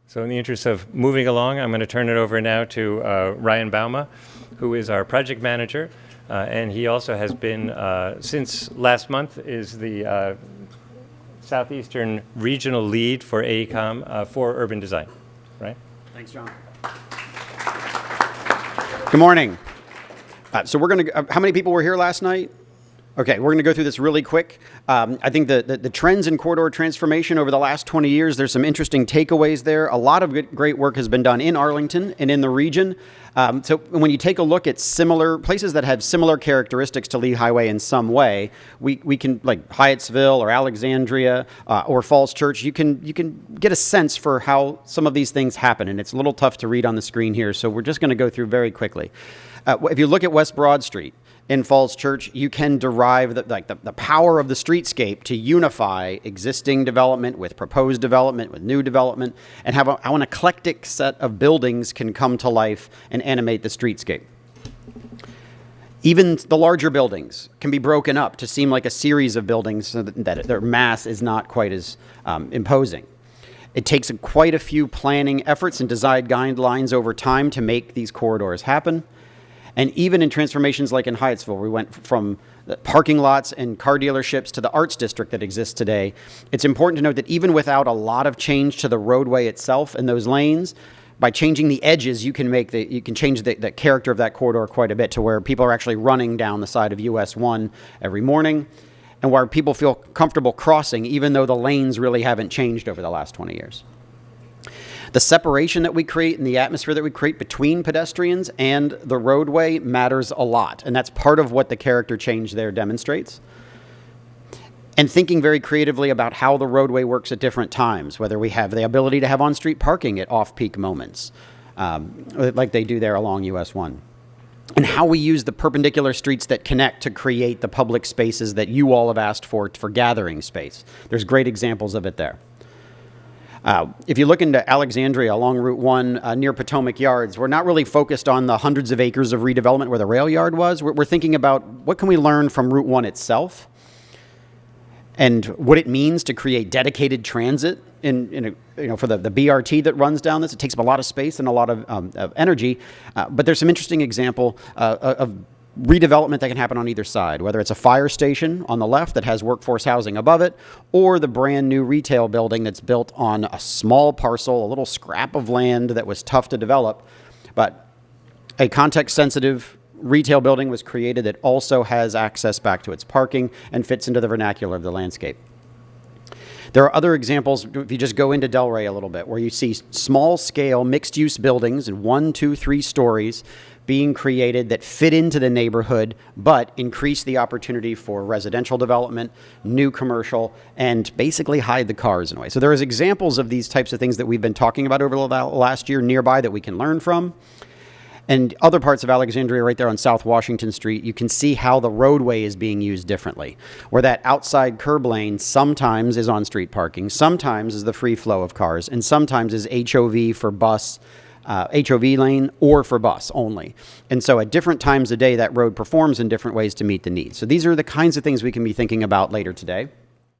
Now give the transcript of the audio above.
So in the interest of moving along, I'm going to turn it over now to Ryan Bauma, who is our project manager, and he also has been, since last month, is the Southeastern Regional Lead for AECOM for Urban Design. Right? Thanks, John. Good morning. So we're going to, how many people were here last night? Okay, we're going to go through this really quick. I think the trends in corridor transformation over the last 20 years, there's some interesting takeaways there. A lot of great work has been done in Arlington and in the region. So when you take a look at similar places that have similar characteristics to Lee Highway in some way, we can, like Hyattsville or Alexandria or Falls Church, you can get a sense for how some of these things happen. And it's a little tough to read on the screen here, so we're just going to go through very quickly. If you look at West Broad Street, in Falls Church, you can derive the power of the streetscape to unify existing development with proposed development, with new development, and how an eclectic set of buildings can come to life and animate the streetscape. Even the larger buildings can be broken up to seem like a series of buildings so that their mass is not quite as imposing. It takes quite a few planning efforts and design guidelines over time to make these corridors happen. And even in transformations like in Hyattsville, we went from the parking lots and car dealerships to the arts district that exists today. It's important to note that even without a lot of change to the roadway itself and those lanes, by changing the edges, you can change the character of that corridor quite a bit to where people are actually running down the side of US 1 every morning, and where people feel comfortable crossing, even though the lanes really haven't changed over the last 20 years. The separation that we create and the atmosphere that we create between pedestrians and the roadway matters a lot. And that's part of what the character change there demonstrates. And thinking very creatively about how the roadway works at different times, whether we have the ability to have on-street parking at off-peak moments, like they do there along US 1. And how we use the perpendicular streets that connect to create the public spaces that you all have asked for gathering space. There's great examples of it there. If you look into Alexandria along Route 1 near Potomac Yards, we're not really focused on the hundreds of acres of redevelopment where the rail yard was. We're thinking about what can we learn from Route 1 itself and what it means to create dedicated transit for the BRT that runs down this. It takes up a lot of space and a lot of energy, but there's some interesting example of redevelopment that can happen on either side, whether it's a fire station on the left that has workforce housing above it, or the brand new retail building that's built on a small parcel, a little scrap of land that was tough to develop. But a context-sensitive retail building was created that also has access back to its parking and fits into the vernacular of the landscape. There are other examples, if you just go into Delray a little bit, where you see small-scale mixed-use buildings in 1, 2, 3 stories being created that fit into the neighborhood, but increase the opportunity for residential development, new commercial, and basically hide the cars in a way. So there is examples of these types of things that we've been talking about over the last year nearby that we can learn from. And other parts of Alexandria right there on South Washington Street, you can see how the roadway is being used differently, where that outside curb lane sometimes is on-street parking, sometimes is the free flow of cars, and sometimes is HOV for bus, HOV lane, or for bus only. And so at different times of day, that road performs in different ways to meet the needs. So these are the kinds of things we can be thinking about later today.